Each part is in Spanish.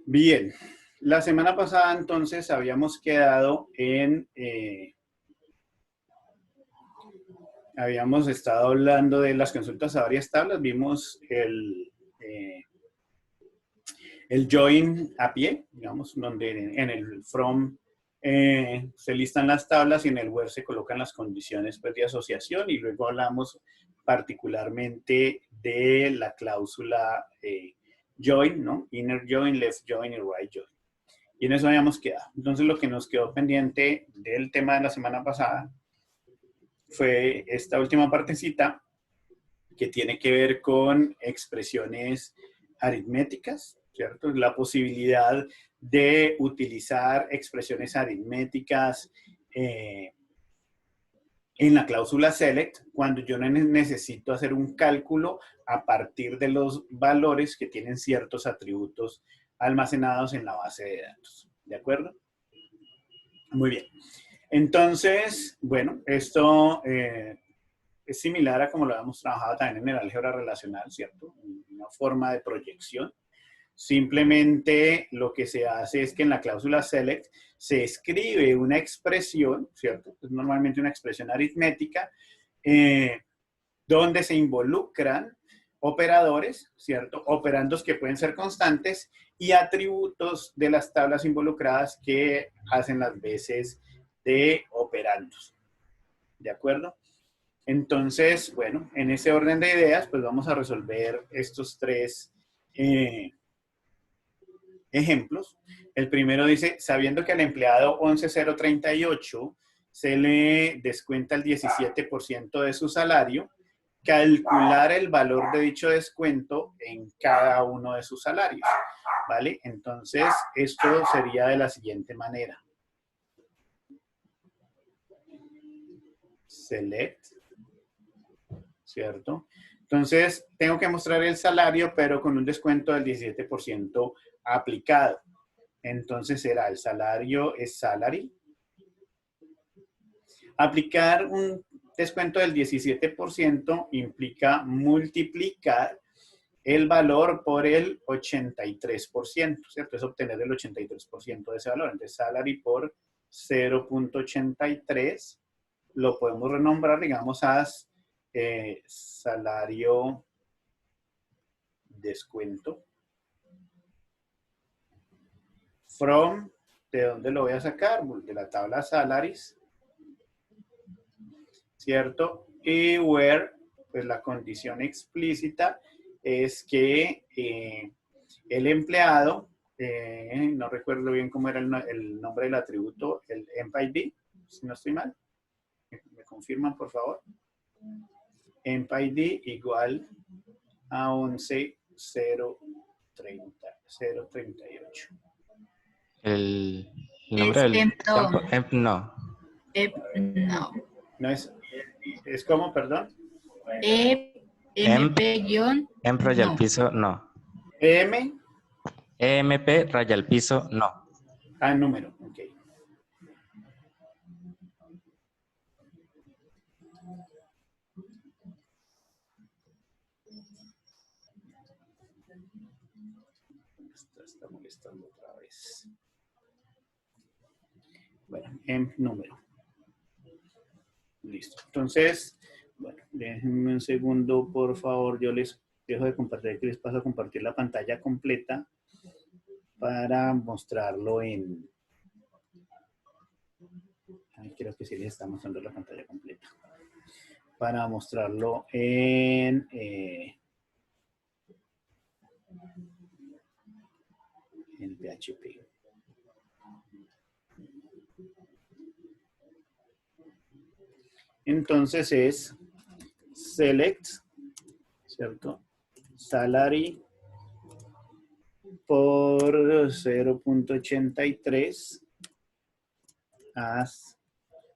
Bien, la semana pasada entonces habíamos quedado habíamos estado hablando de las consultas a varias tablas, vimos el join a pie, digamos, donde en el from se listan las tablas y en el where se colocan las condiciones pues, de asociación, y luego hablamos particularmente de la cláusula join, ¿no? Inner join, left join y right join. Y en eso habíamos quedado. Entonces lo que nos quedó pendiente del tema de la semana pasada fue esta última partecita que tiene que ver con expresiones aritméticas, ¿cierto? La posibilidad de utilizar expresiones aritméticas en la cláusula select cuando yo necesito hacer un cálculo a partir de los valores que tienen ciertos atributos almacenados en la base de datos. ¿De acuerdo? Muy bien. Entonces, bueno, esto es similar a como lo habíamos trabajado también en el álgebra relacional, ¿cierto? Una forma de proyección. Simplemente lo que se hace es que en la cláusula select se escribe una expresión, ¿cierto? Es normalmente una expresión aritmética, donde se involucran operadores, ¿cierto? Operandos que pueden ser constantes y atributos de las tablas involucradas que hacen las veces de operandos. ¿De acuerdo? Entonces, bueno, en ese orden de ideas, pues vamos a resolver estos tres ejemplos. El primero dice, sabiendo que al empleado 11038 se le descuenta el 17% de su salario, calcular el valor de dicho descuento en cada uno de sus salarios, ¿vale? Entonces, esto sería de la siguiente manera. Select, ¿cierto? Entonces, tengo que mostrar el salario, pero con un descuento del 17% aplicado. Entonces, será el salario es salary. Aplicar un descuento del 17% implica multiplicar el valor por el 83%, ¿cierto? Es obtener el 83% de ese valor. Entonces, salary por 0.83 lo podemos renombrar, digamos, a salario descuento. From, ¿de dónde lo voy a sacar? De la tabla salaries, ¿cierto? Y where, pues la condición explícita es que el empleado, no recuerdo bien cómo era el nombre del atributo, el EmpID, si no estoy mal. ¿Me confirman, por favor? EmpID igual a 11.038. El nombre Es del campo, no. no. No es como, perdón. Emp raya al piso, no. EM. EMP raya al piso, no. Número, ok. Está molestando otra vez. Bueno, EMP número. Listo. Entonces, bueno, déjenme un segundo, por favor. Yo les dejo de compartir, que les paso a compartir la pantalla completa para mostrarlo en... Ay, creo que sí les está mostrando la pantalla completa. Para mostrarlo en PHP. Entonces es select, ¿cierto? Salary por 0.83 as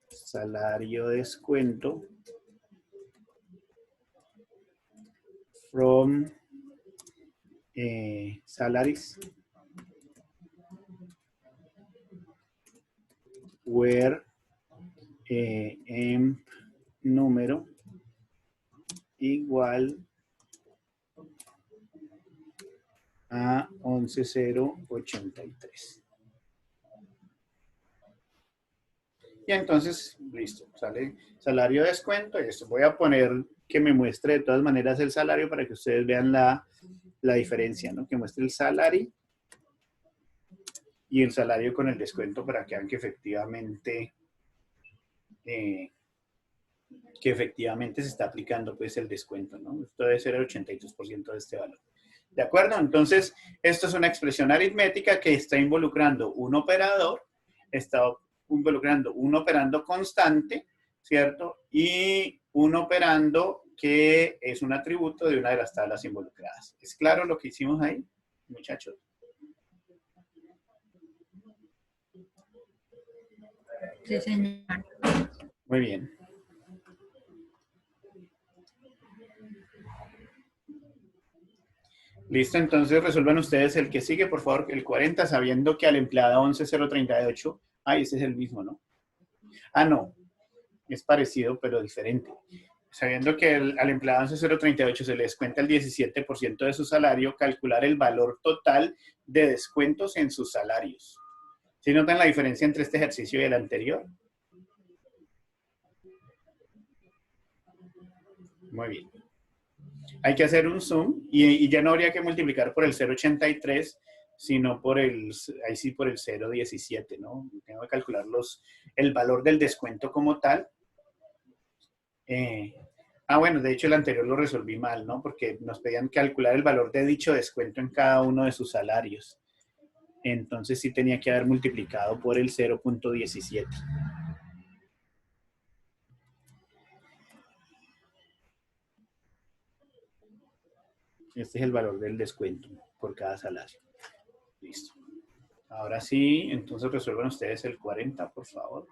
salario descuento from salaries where emp número igual a 11,083. Y entonces, listo, sale salario de descuento. Y esto voy a poner que me muestre de todas maneras el salario para que ustedes vean la diferencia, ¿no? Que muestre el salario y el salario con el descuento para que vean eh, que efectivamente se está aplicando pues el descuento, ¿no? Esto debe ser el 82% de este valor. ¿De acuerdo? Entonces, esto es una expresión aritmética que está involucrando un operador, está involucrando un operando constante, ¿cierto? Y un operando que es un atributo de una de las tablas involucradas. ¿Es claro lo que hicimos ahí, muchachos? Sí, señor. Muy bien. Listo, entonces resuelvan ustedes el que sigue, por favor, el 40, sabiendo que al empleado 11,038, ese es el mismo, ¿no? No, es parecido, pero diferente. Sabiendo que al empleado 11,038 se le descuenta el 17% de su salario, calcular el valor total de descuentos en sus salarios. ¿Sí notan la diferencia entre este ejercicio y el anterior? Muy bien. Hay que hacer un zoom y ya no habría que multiplicar por el 0,83, sino por el 0,17, ¿no? Tengo que calcular el valor del descuento como tal. Bueno, de hecho el anterior lo resolví mal, ¿no? Porque nos pedían calcular el valor de dicho descuento en cada uno de sus salarios. Entonces sí tenía que haber multiplicado por el 0,17. Este es el valor del descuento por cada salario. Listo. Ahora sí, entonces resuelvan ustedes el 40, por favor.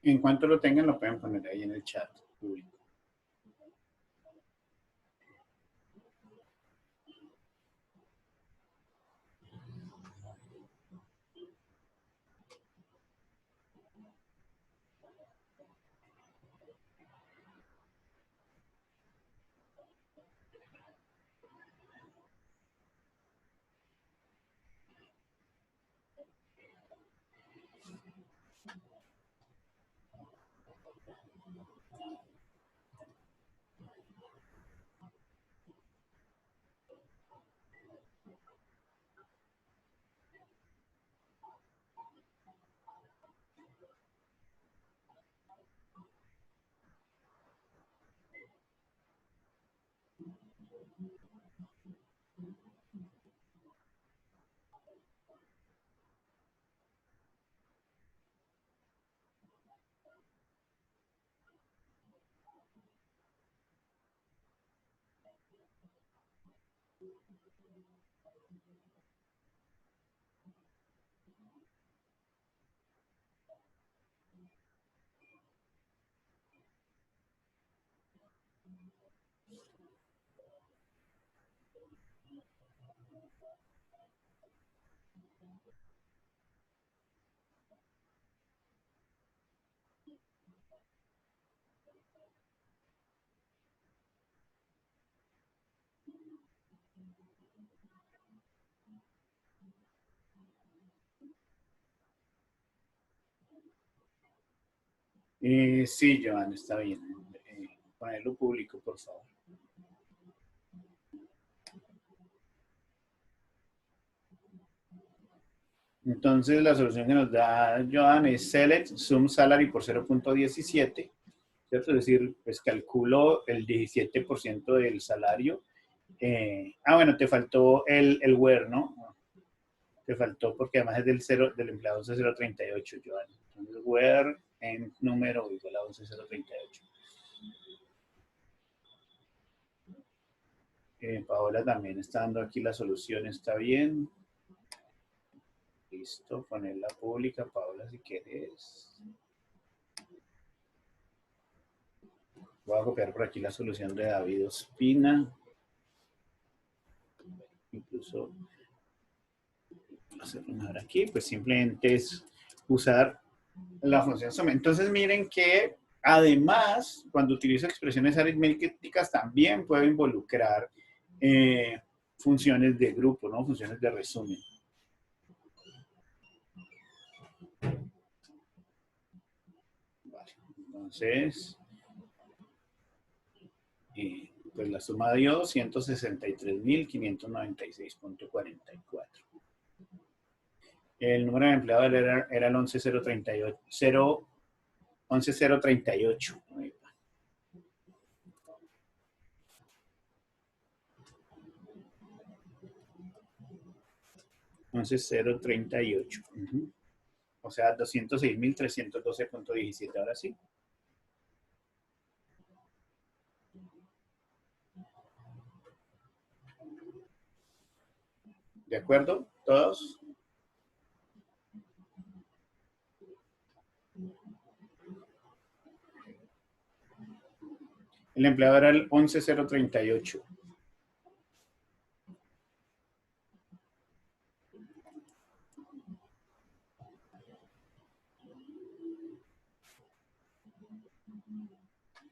En cuanto lo tengan, lo pueden poner ahí en el chat público. Sí, Joan, está bien. Ponerlo público, por favor. Entonces, la solución que nos da Joan es select sum salary por 0.17, ¿cierto? Es decir, pues calculo el 17% del salario. Bueno, te faltó el where, ¿no? Te faltó porque además es del empleado 11038, Joan. Entonces, where en número igual a 11038. Paola también está dando aquí la solución, está bien. Listo, ponerla pública, Paola, si quieres. Voy a copiar por aquí la solución de David Ospina. Incluso hacerlo mejor aquí, pues simplemente es usar la función suma. Entonces miren que además, cuando utilizo expresiones aritméticas, también puedo involucrar funciones de grupo, ¿no? Funciones de resumen. Vale, entonces, pues la suma dio 163.596.44. El número de empleados era el 11.038. 11.038. 11.038. O sea, 206.312.17. Ahora sí. ¿De acuerdo? ¿Todos? El empleado era el 11.038.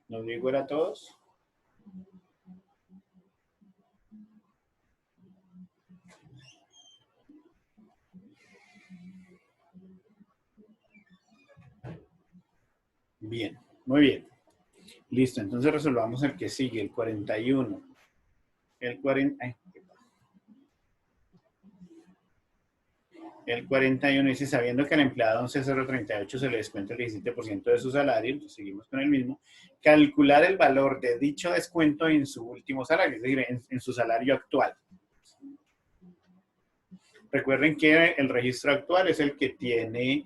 ¿Nos digo era todos? Bien, muy bien. Listo, entonces resolvamos el que sigue, el 41. El 40, el 41 dice, sabiendo que al empleado 11.038 se le descuenta el 17% de su salario, entonces seguimos con el mismo, calcular el valor de dicho descuento en su último salario, es decir, en su salario actual. Recuerden que el registro actual es el que tiene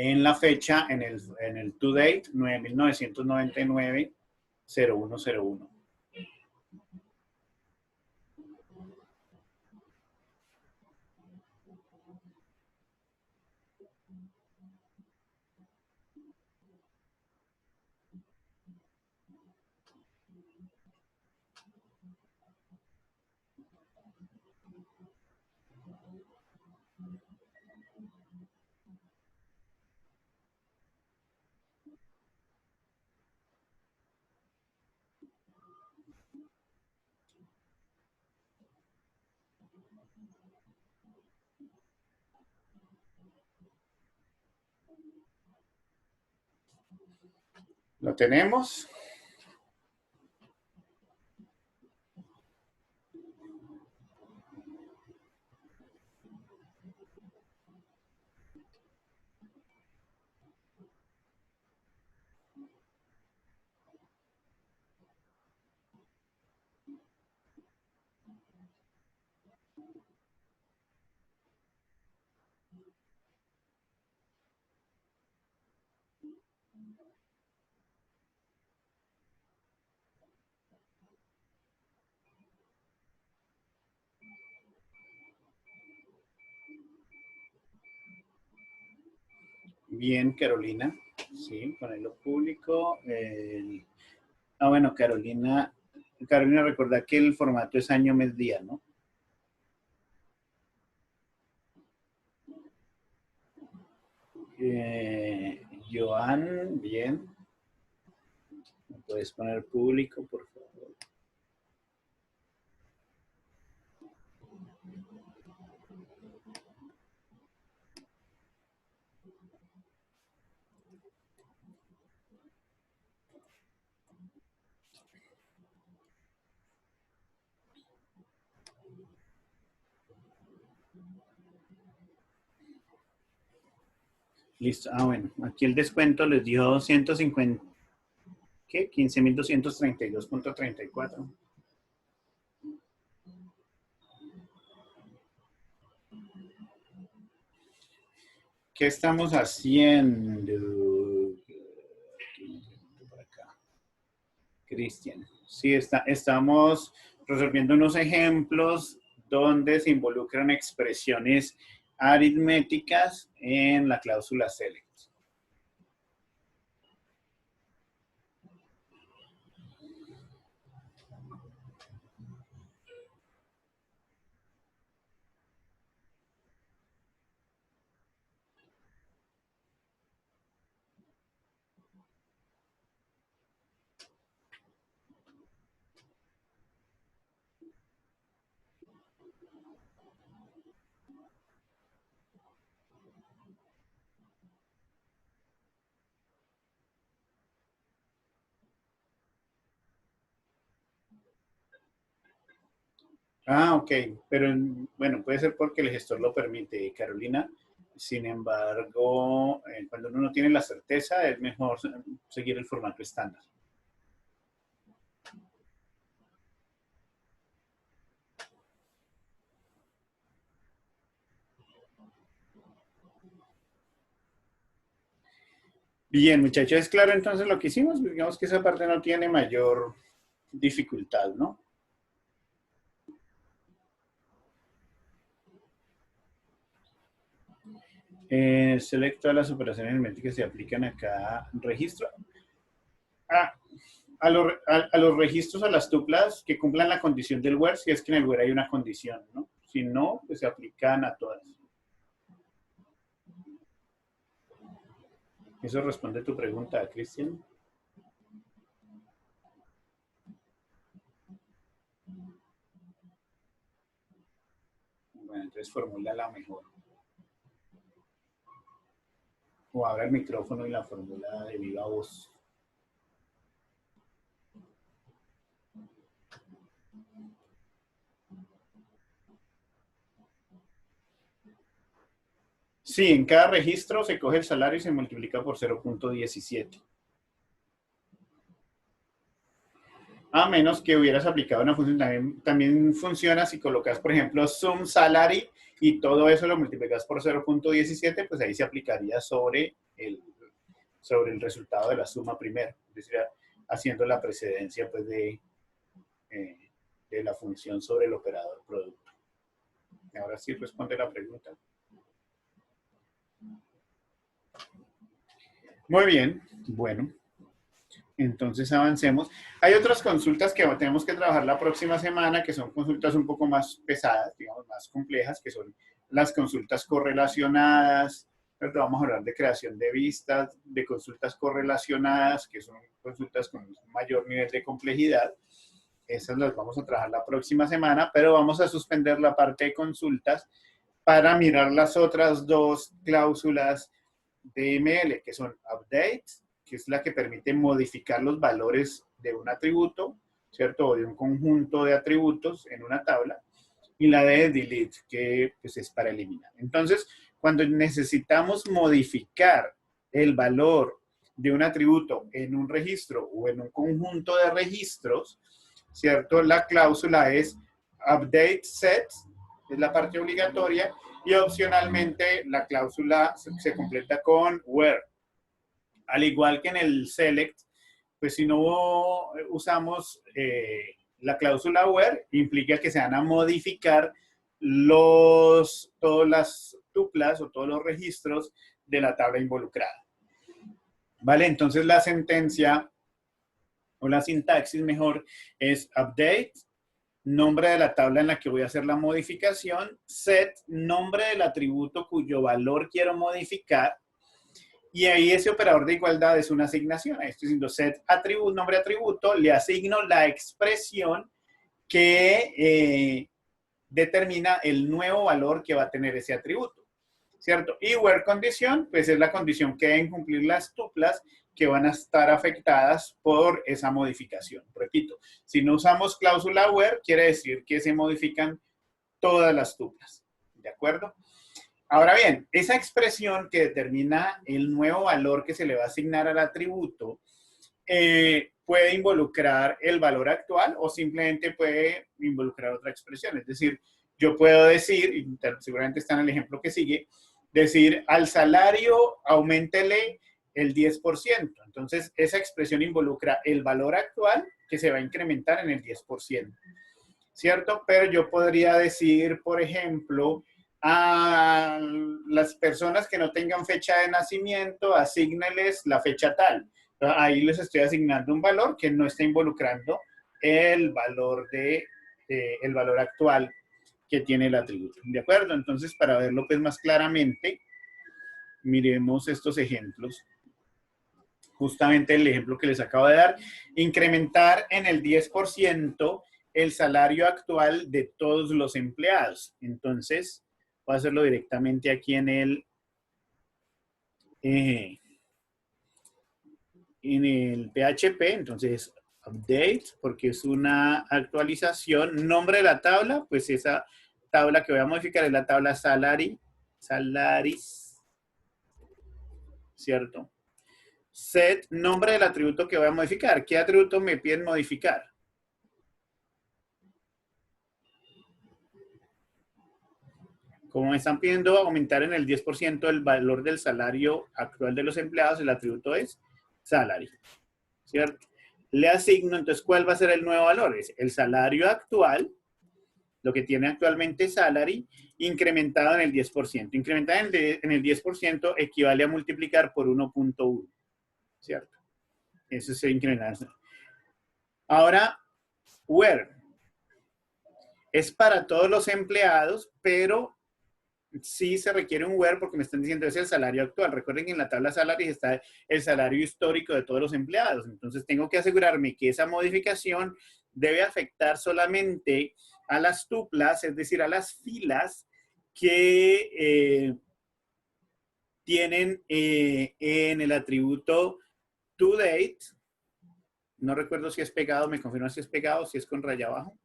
en la fecha, en el to date, 9.999.0101. ¿Lo tenemos? Bien, Carolina. Sí, ponerlo público. Bueno, Carolina, recuerda que el formato es año, mes, día, ¿no? Joan, bien. ¿Me puedes poner público, por favor? Listo. Ah, bueno, aquí el descuento les dio 150, ¿qué? 15.232.34. ¿Qué estamos haciendo? Por acá. Cristian. Sí, estamos resolviendo unos ejemplos donde se involucran expresiones aritméticas en la cláusula select. Ah, ok, pero bueno, puede ser porque el gestor lo permite, Carolina. Sin embargo, cuando uno no tiene la certeza, es mejor seguir el formato estándar. Bien, muchachos, es claro entonces lo que hicimos. Digamos que esa parte no tiene mayor dificultad, ¿no? Selecta las operaciones aritméticas que se aplican acá. Registro. Ah, a los registros, a las tuplas que cumplan la condición del where, si es que en el where hay una condición, ¿no? Si no, pues se aplican a todas. Eso responde a tu pregunta, Cristian. Bueno, entonces formula la mejor. O abra el micrófono y la fórmula de viva voz. Sí, en cada registro se coge el salario y se multiplica por 0.17. A menos que hubieras aplicado una función, también funciona si colocas, por ejemplo, sum salary y todo eso lo multiplicas por 0.17, pues ahí se aplicaría sobre el resultado de la suma primero, es decir, haciendo la precedencia pues, de la función sobre el operador producto. Ahora sí responde la pregunta. Muy bien, bueno. Entonces avancemos. Hay otras consultas que tenemos que trabajar la próxima semana, que son consultas un poco más pesadas, digamos, más complejas, que son las consultas correlacionadas. Pero vamos a hablar de creación de vistas, de consultas correlacionadas, que son consultas con un mayor nivel de complejidad. Esas las vamos a trabajar la próxima semana, pero vamos a suspender la parte de consultas para mirar las otras dos cláusulas de ML, que son updates, que es la que permite modificar los valores de un atributo, ¿cierto? O de un conjunto de atributos en una tabla, y la de delete, que pues, es para eliminar. Entonces, cuando necesitamos modificar el valor de un atributo en un registro o en un conjunto de registros, ¿cierto? La cláusula es update set, es la parte obligatoria, y opcionalmente la cláusula se completa con where. Al igual que en el select, pues si no usamos la cláusula where, implica que se van a modificar todas las tuplas o todos los registros de la tabla involucrada. ¿Vale? Entonces la sentencia o la sintaxis mejor es update, nombre de la tabla en la que voy a hacer la modificación, set, nombre del atributo cuyo valor quiero modificar, y ahí ese operador de igualdad es una asignación. Ahí estoy diciendo set atributo, nombre atributo, le asigno la expresión que determina el nuevo valor que va a tener ese atributo, ¿cierto? Y where condición, pues es la condición que deben cumplir las tuplas que van a estar afectadas por esa modificación. Repito, si no usamos cláusula where, quiere decir que se modifican todas las tuplas, ¿de ¿de acuerdo? Ahora bien, esa expresión que determina el nuevo valor que se le va a asignar al atributo puede involucrar el valor actual o simplemente puede involucrar otra expresión. Es decir, yo puedo decir, y seguramente está en el ejemplo que sigue, decir al salario auméntele el 10%. Entonces, esa expresión involucra el valor actual que se va a incrementar en el 10%, ¿cierto? Pero yo podría decir, por ejemplo, a las personas que no tengan fecha de nacimiento, asígneles la fecha tal. Ahí les estoy asignando un valor que no está involucrando el valor el valor actual que tiene el atributo. ¿De acuerdo? Entonces, para verlo pues más claramente, miremos estos ejemplos. Justamente el ejemplo que les acabo de dar, incrementar en el 10% el salario actual de todos los empleados. Entonces, voy a hacerlo directamente aquí en el PHP. Entonces, update, porque es una actualización. Nombre de la tabla, pues esa tabla que voy a modificar es la tabla salaries, ¿cierto? Set, nombre del atributo que voy a modificar. ¿Qué atributo me piden modificar? Como me están pidiendo aumentar en el 10% el valor del salario actual de los empleados, el atributo es salary, ¿cierto? Le asigno, entonces, ¿cuál va a ser el nuevo valor? Es el salario actual, lo que tiene actualmente salary, incrementado en el 10%. Incrementado en el 10% equivale a multiplicar por 1.1, ¿cierto? Eso se incrementa. Ahora, where. Es para todos los empleados, pero sí se requiere un where porque me están diciendo es el salario actual. Recuerden que en la tabla salaries está el salario histórico de todos los empleados. Entonces tengo que asegurarme que esa modificación debe afectar solamente a las tuplas, es decir, a las filas que tienen en el atributo toDate. No recuerdo si es pegado, me confirma si es pegado, si es con raya abajo.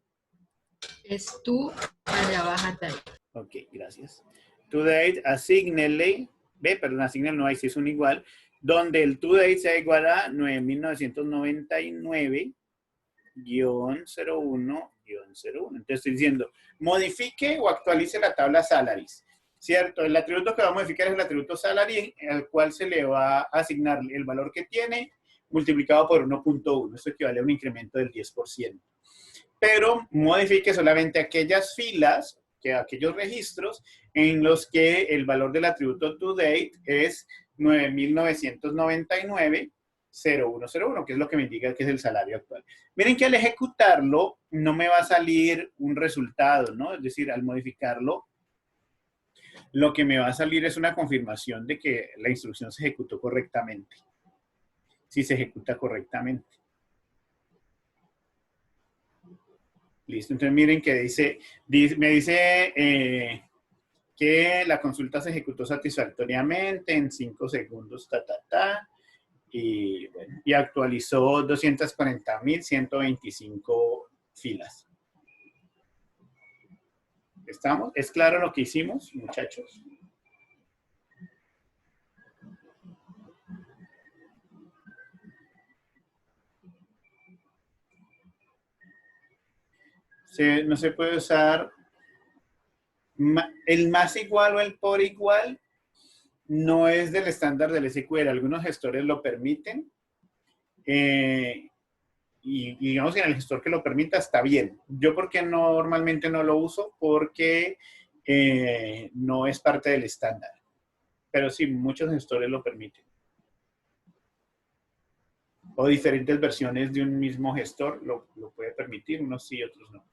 Es tú, raya baja tal. Ok, gracias. ToDate, asígnele, perdón, asígnele no hay, si es un igual, donde el ToDate sea igual a 9.999-01-01. Entonces estoy diciendo, modifique o actualice la tabla salaries, ¿cierto? El atributo que va a modificar es el atributo salary, al cual se le va a asignar el valor que tiene multiplicado por 1.1. Eso equivale a un incremento del 10%. Pero modifique solamente aquellas filas, aquellos registros en los que el valor del atributo toDate es 9.999-0101, que es lo que me indica que es el salario actual. Miren que al ejecutarlo no me va a salir un resultado, ¿no? Es decir, al modificarlo, lo que me va a salir es una confirmación de que la instrucción se ejecutó correctamente. Si se ejecuta correctamente. Listo, entonces miren que me dice que la consulta se ejecutó satisfactoriamente en 5 segundos, y, bueno, y actualizó 240.125 filas. ¿Estamos? ¿Es claro lo que hicimos, muchachos? No se puede usar el más igual o el por igual. No es del estándar del SQL. Algunos gestores lo permiten. Y digamos que en el gestor que lo permita está bien. Yo porque normalmente no lo uso porque no es parte del estándar. Pero sí, muchos gestores lo permiten. O diferentes versiones de un mismo gestor lo puede permitir, unos sí, otros no.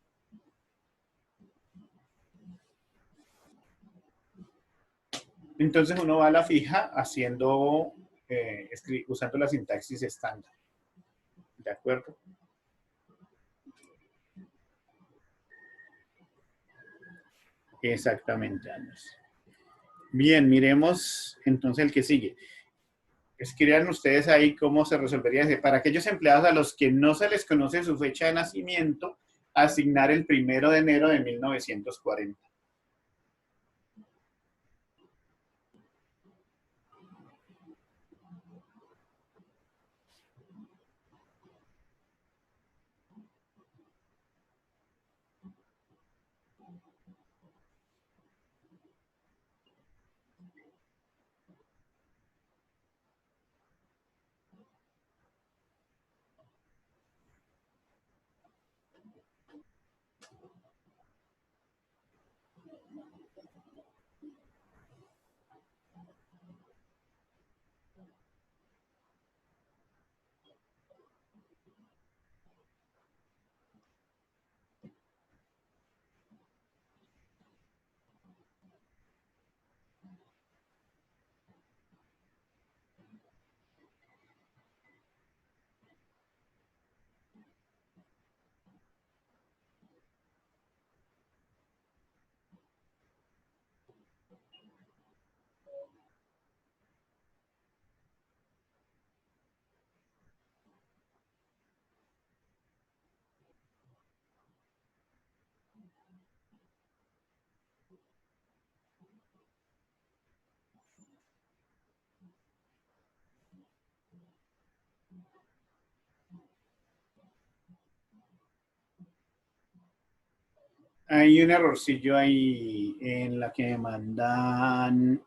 Entonces uno va a la fija haciendo, usando la sintaxis estándar. ¿De acuerdo? Exactamente, Andrés. Bien, miremos entonces el que sigue. Escriban ustedes ahí cómo se resolvería ese. Para aquellos empleados a los que no se les conoce su fecha de nacimiento, asignar el 1 de enero de 1940. Hay un errorcillo ahí en la que me mandan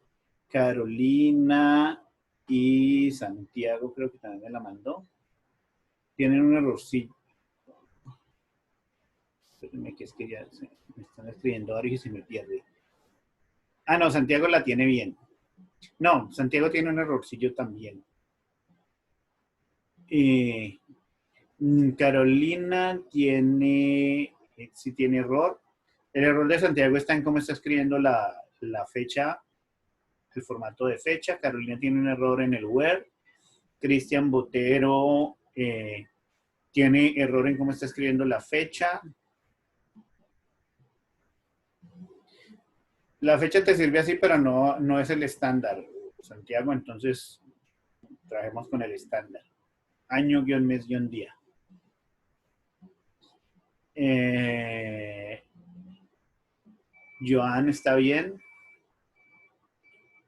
Carolina y Santiago, creo que también me la mandó. Tienen un errorcillo. Espérenme que es que ya me están escribiendo ahora y se me pierde. Ah, no, Santiago la tiene bien. No, Santiago tiene un errorcillo también. Carolina tiene, sí tiene error. El error de Santiago está en cómo está escribiendo la fecha, el formato de fecha. Carolina tiene un error en el Word. Cristian Botero tiene error en cómo está escribiendo la fecha. La fecha te sirve así, pero no es el estándar, Santiago, entonces trabajemos con el estándar. Año, guión, mes, guión, día. Joan está bien.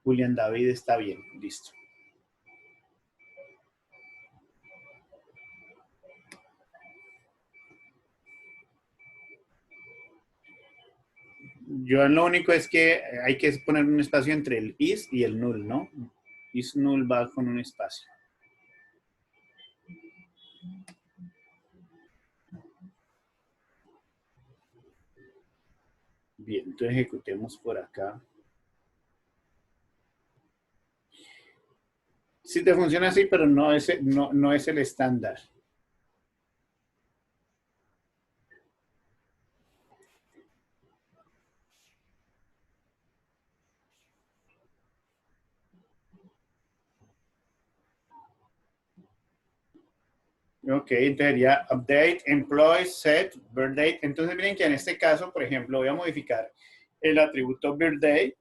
Julián David está bien. Listo. Joan, lo único es que hay que poner un espacio entre el is y el null, ¿no? Is null va con un espacio. Bien, entonces ejecutemos por acá. Sí te funciona así, pero no es el estándar. Ok, entonces sería update, employee, set, birthday. Entonces miren que en este caso, por ejemplo, voy a modificar el atributo birthday,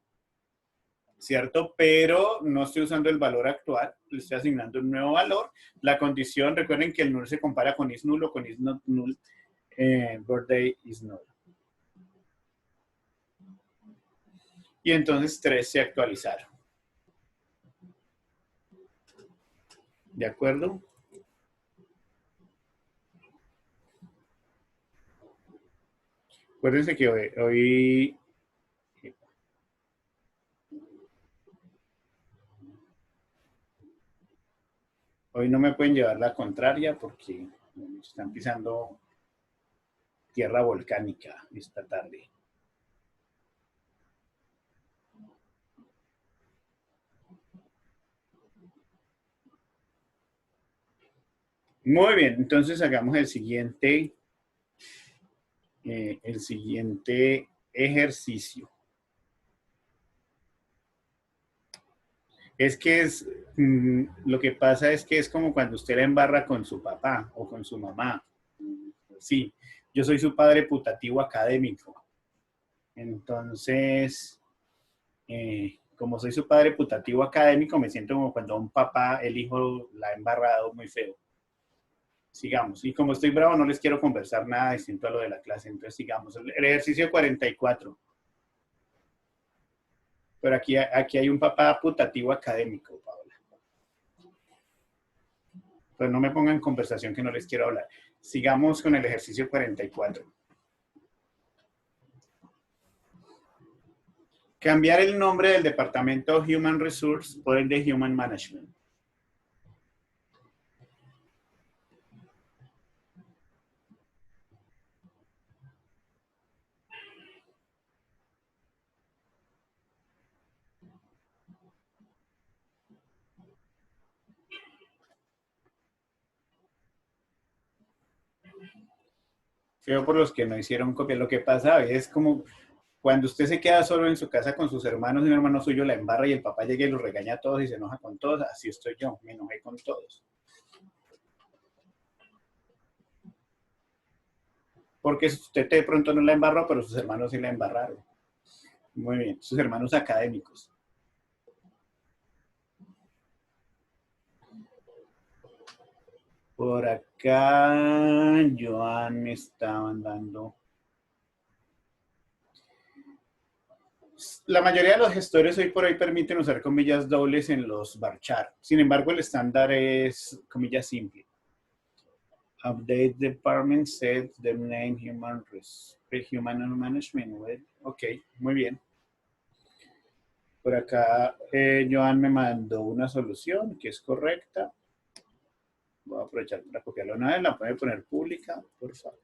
¿cierto? Pero no estoy usando el valor actual, le estoy asignando un nuevo valor. La condición, recuerden que el null se compara con is null o con is not null. Birthday is null. Y entonces 3 se actualizaron. ¿De acuerdo? Acuérdense que hoy no me pueden llevar la contraria porque están pisando tierra volcánica esta tarde. Muy bien, entonces hagamos el siguiente ejercicio. Es que lo que pasa es que es como cuando usted la embarra con su papá o con su mamá. Sí, yo soy su padre putativo académico. Entonces, como soy su padre putativo académico, me siento como cuando un papá, el hijo la ha embarrado muy feo. Sigamos. Y como estoy bravo, no les quiero conversar nada distinto a lo de la clase. Entonces, sigamos. El ejercicio 44. Pero aquí hay un papá putativo académico, Paola. Pues no me pongan en conversación que no les quiero hablar. Sigamos con el ejercicio 44. Cambiar el nombre del departamento Human Resource por el de Human Management. Feo por los que no hicieron copia. Lo que pasa es como cuando usted se queda solo en su casa con sus hermanos y un hermano suyo la embarra y el papá llega y los regaña a todos y se enoja con todos. Así estoy yo, me enojé con todos. Porque usted de pronto no la embarró, pero sus hermanos sí la embarraron. Muy bien, sus hermanos académicos. Por acá, Joan me está mandando. La mayoría de los gestores hoy por hoy permiten usar comillas dobles en los varchar. Sin embargo, el estándar es comillas simple. Update department set the name human resource. El Human Management Web. Ok, muy bien. Por acá, Joan me mandó una solución que es correcta. Voy a aprovechar para copiarla una vez. La puede poner pública, por favor.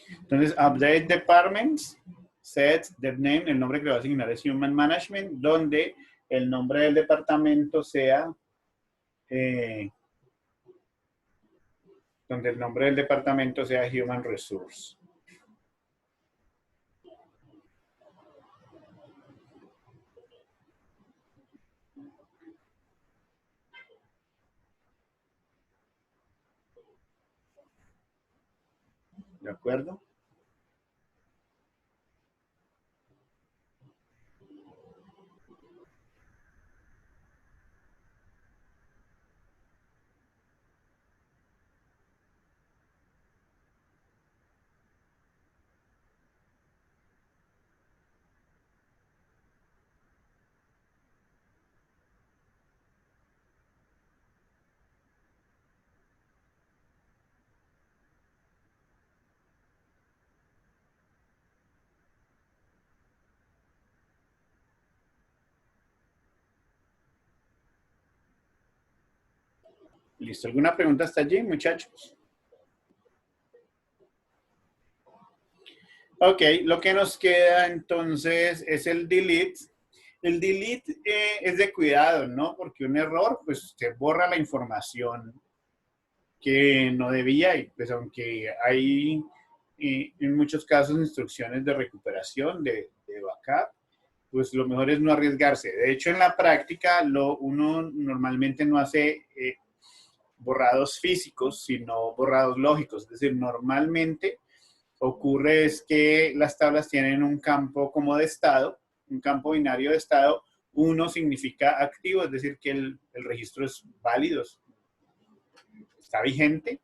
Entonces, update departments, set the name, el nombre que le va a asignar es Human Management, donde el nombre del departamento sea, Human Resource. ¿De acuerdo? ¿Listo? ¿Alguna pregunta hasta allí, muchachos? Ok, lo que nos queda entonces es el delete. El delete es de cuidado, ¿no? Porque un error, pues, se borra la información que no debía y pues aunque hay en muchos casos instrucciones de recuperación, de backup, pues lo mejor es no arriesgarse. De hecho, en la práctica, uno normalmente no hace borrados físicos, sino borrados lógicos. Es decir, normalmente ocurre es que las tablas tienen un campo como de estado, un campo binario de estado. Uno significa activo, es decir, que el registro es válido, está vigente,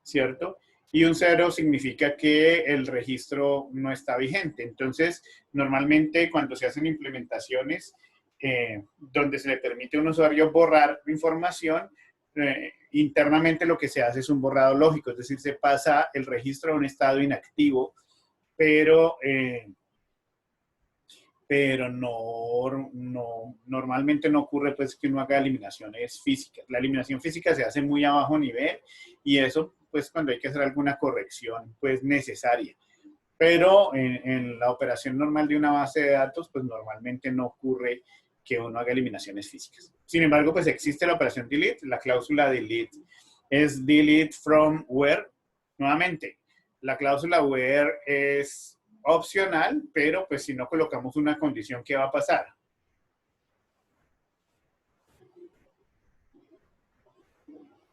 ¿cierto? Y un 0 significa que el registro no está vigente. Entonces, normalmente cuando se hacen implementaciones donde se le permite a un usuario borrar información, internamente lo que se hace es un borrado lógico, es decir, se pasa el registro a un estado inactivo, pero normalmente no ocurre pues que uno haga eliminaciones físicas. La eliminación física se hace muy a bajo nivel y eso pues cuando hay que hacer alguna corrección pues necesaria. Pero en la operación normal de una base de datos pues normalmente no ocurre que uno haga eliminaciones físicas. Sin embargo pues existe la operación delete, la cláusula delete es delete from where. Nuevamente, la cláusula where es opcional, pero pues si no colocamos una condición, ¿qué va a pasar?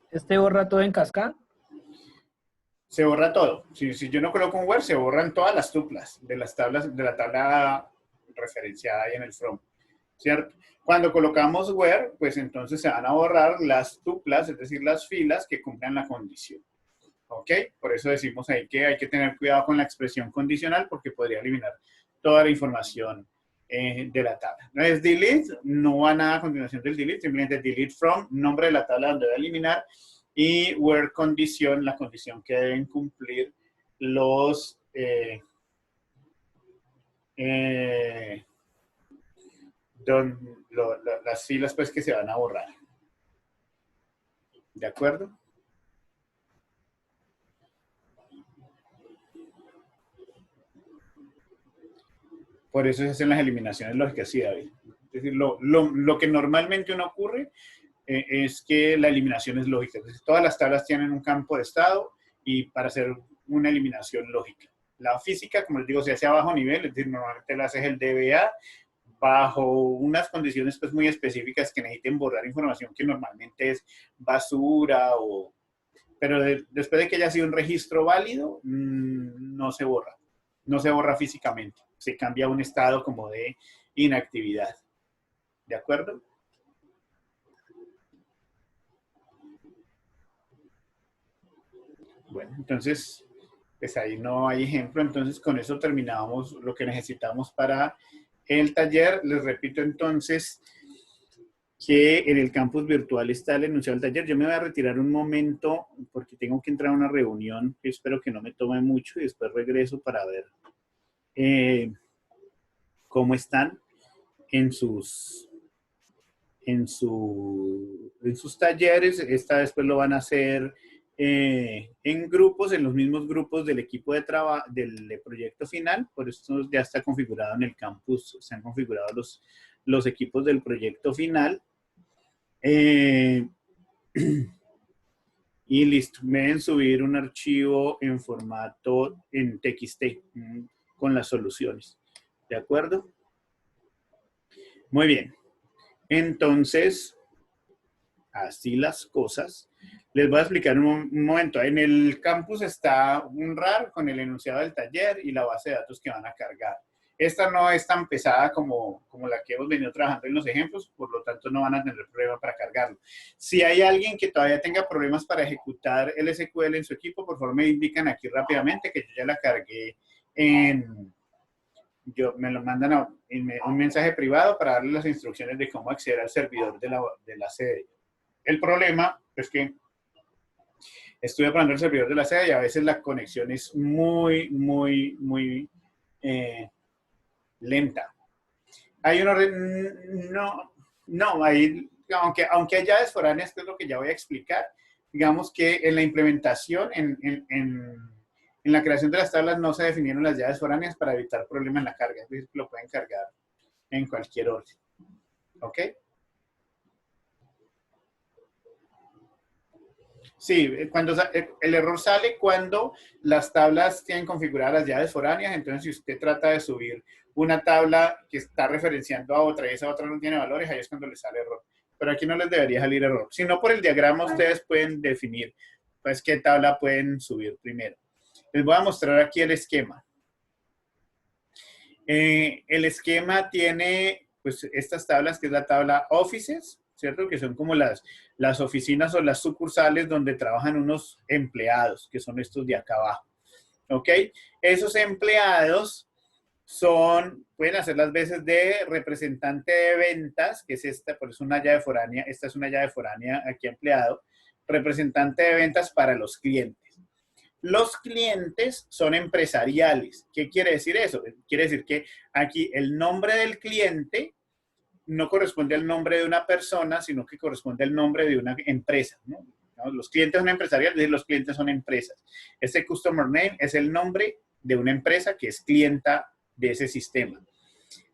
¿Este borra todo en cascada? Se borra todo. Si yo no coloco un where, se borran todas las tuplas de las tablas, de la tabla referenciada ahí en el from, ¿cierto? Cuando colocamos where, pues entonces se van a borrar las tuplas, es decir, las filas que cumplan la condición. ¿Ok? Por eso decimos ahí que hay que tener cuidado con la expresión condicional porque podría eliminar toda la información de la tabla. No es delete, no va nada a continuación del delete, simplemente delete from, nombre de la tabla donde va a eliminar, y where condición, la condición que deben cumplir los las filas pues que se van a borrar. ¿De acuerdo? Por eso se hacen las eliminaciones lógicas, sí, David. Es decir, lo que normalmente uno ocurre es que la eliminación es lógica. Entonces, todas las tablas tienen un campo de estado y para hacer una eliminación lógica. La física, como les digo, se hace a bajo nivel, es decir, normalmente la hace el DBA bajo unas condiciones pues muy específicas que necesiten borrar información que normalmente es basura o... Pero después de que haya sido un registro válido, no se borra. No se borra físicamente. Se cambia a un estado como de inactividad. ¿De acuerdo? Bueno, entonces, pues ahí no hay ejemplo. Entonces, con eso terminamos lo que necesitamos para el taller. Les repito entonces, que en el campus virtual está el enunciado del taller. Yo me voy a retirar un momento porque tengo que entrar a una reunión que espero que no me tome mucho y después regreso para ver cómo están en sus talleres. Esta vez pues lo van a hacer en grupos, en los mismos grupos del equipo de trabajo, del proyecto final. Por eso ya está configurado en el campus, se han configurado los equipos del proyecto final. Y listo, me deben subir un archivo en formato en TXT con las soluciones. ¿De acuerdo? Muy bien. Entonces, así las cosas. Les voy a explicar un momento. En el campus está un RAR con el enunciado del taller y la base de datos que van a cargar. Esta no es tan pesada como la que hemos venido trabajando en los ejemplos, por lo tanto no van a tener problema para cargarlo. Si hay alguien que todavía tenga problemas para ejecutar el SQL en su equipo, por favor me indican aquí rápidamente que yo ya la cargué me lo mandan un mensaje privado para darle las instrucciones de cómo acceder al servidor de la sede. El problema es que estuve probando el servidor de la sede y a veces la conexión es muy lenta. Hay aunque hay llaves foráneas, que es lo que ya voy a explicar, digamos que en la implementación, en la creación de las tablas no se definieron las llaves foráneas para evitar problemas en la carga. Es decir, lo pueden cargar en cualquier orden. ¿Ok? Sí, el error sale cuando las tablas tienen configuradas las llaves foráneas. Entonces, si usted trata de subir una tabla que está referenciando a otra y esa otra no tiene valores, ahí es cuando le sale error. Pero aquí no les debería salir error. Si no, por el diagrama ustedes pueden definir pues qué tabla pueden subir primero. Les voy a mostrar aquí el esquema. El esquema tiene pues estas tablas, que es la tabla Offices, ¿cierto? Que son como las oficinas o las sucursales donde trabajan unos empleados, que son estos de acá abajo. ¿Ok? Esos empleados pueden hacer las veces de representante de ventas, que es esta, por eso una llave foránea, esta es una llave foránea aquí empleado, representante de ventas para los clientes. Los clientes son empresariales. ¿Qué quiere decir eso? Quiere decir que aquí el nombre del cliente no corresponde al nombre de una persona, sino que corresponde al nombre de una empresa, ¿no? Los clientes son empresariales, es decir, los clientes son empresas. Este customer name es el nombre de una empresa que es clienta de ese sistema.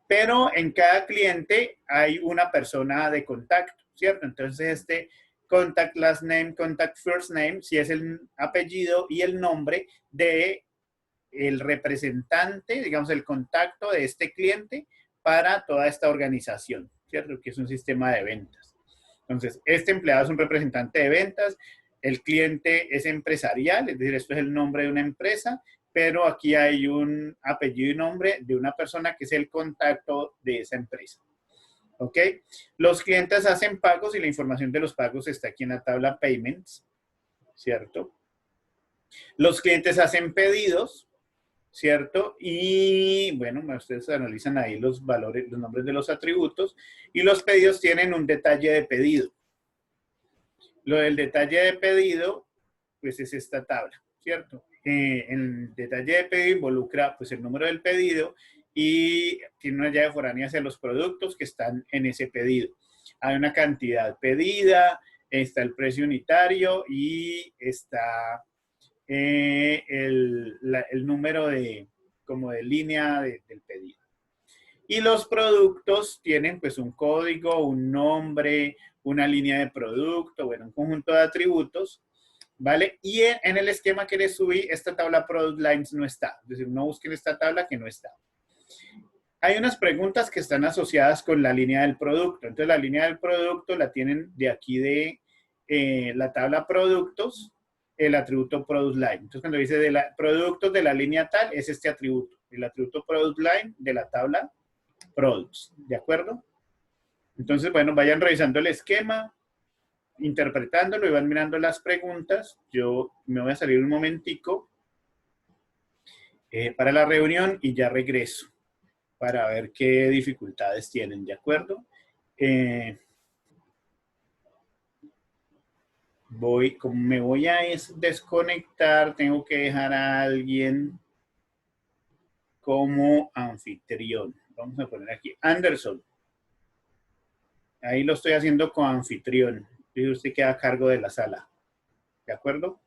Pero en cada cliente hay una persona de contacto, ¿cierto? Entonces, este contact last name, contact first name, si es el apellido y el nombre de el representante, digamos, el contacto de este cliente para toda esta organización, ¿cierto? Que es un sistema de ventas. Entonces, este empleado es un representante de ventas, el cliente es empresarial, es decir, esto es el nombre de una empresa, pero aquí hay un apellido y nombre de una persona que es el contacto de esa empresa. ¿Ok? Los clientes hacen pagos y la información de los pagos está aquí en la tabla Payments, ¿cierto? Los clientes hacen pedidos, ¿cierto? Y bueno, ustedes analizan ahí los valores, los nombres de los atributos, y los pedidos tienen un detalle de pedido. Lo del detalle de pedido, pues es esta tabla, ¿cierto? El detalle de pedido involucra pues el número del pedido y tiene una llave foránea hacia los productos que están en ese pedido. Hay una cantidad pedida, está el precio unitario y está el número como de línea del pedido. Y los productos tienen pues un código, un nombre, una línea de producto, bueno, un conjunto de atributos, ¿vale? Y en el esquema que les subí, esta tabla Product Lines no está. Es decir, no busquen esta tabla que no está. Hay unas preguntas que están asociadas con la línea del producto. Entonces, la línea del producto la tienen de aquí de la tabla Productos, el atributo Product Line. Entonces, cuando dice productos de la línea tal, es este atributo. El atributo Product Line de la tabla Products. ¿De acuerdo? Entonces, bueno, vayan revisando el esquema, interpretándolo y van mirando las preguntas. Yo me voy a salir un momentico para la reunión y ya regreso para ver qué dificultades tienen, ¿de acuerdo? como me voy a desconectar, tengo que dejar a alguien como anfitrión. Vamos a poner aquí Anderson. Ahí lo estoy haciendo como anfitrión. Y usted queda a cargo de la sala. ¿De acuerdo?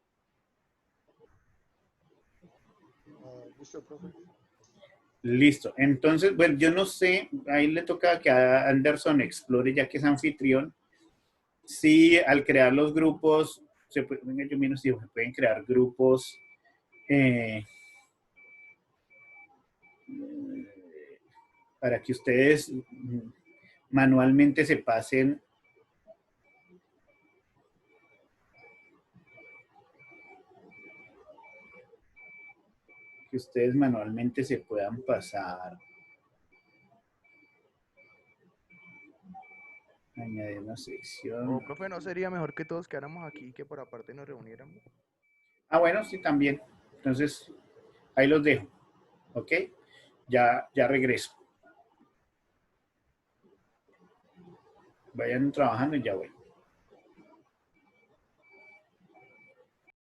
Listo, profe. Listo. Entonces, bueno, yo no sé, ahí le toca que a Anderson explore, ya que es anfitrión, si al crear los grupos, venga, yo miro si se pueden crear grupos para que ustedes manualmente se pasen. Que ustedes manualmente se puedan pasar. Añadir una sección. Profe, ¿no sería mejor que todos quedáramos aquí y que por aparte nos reuniéramos? Ah, bueno, sí, también. Entonces, ahí los dejo. ¿Ok? Ya regreso. Vayan trabajando y ya voy.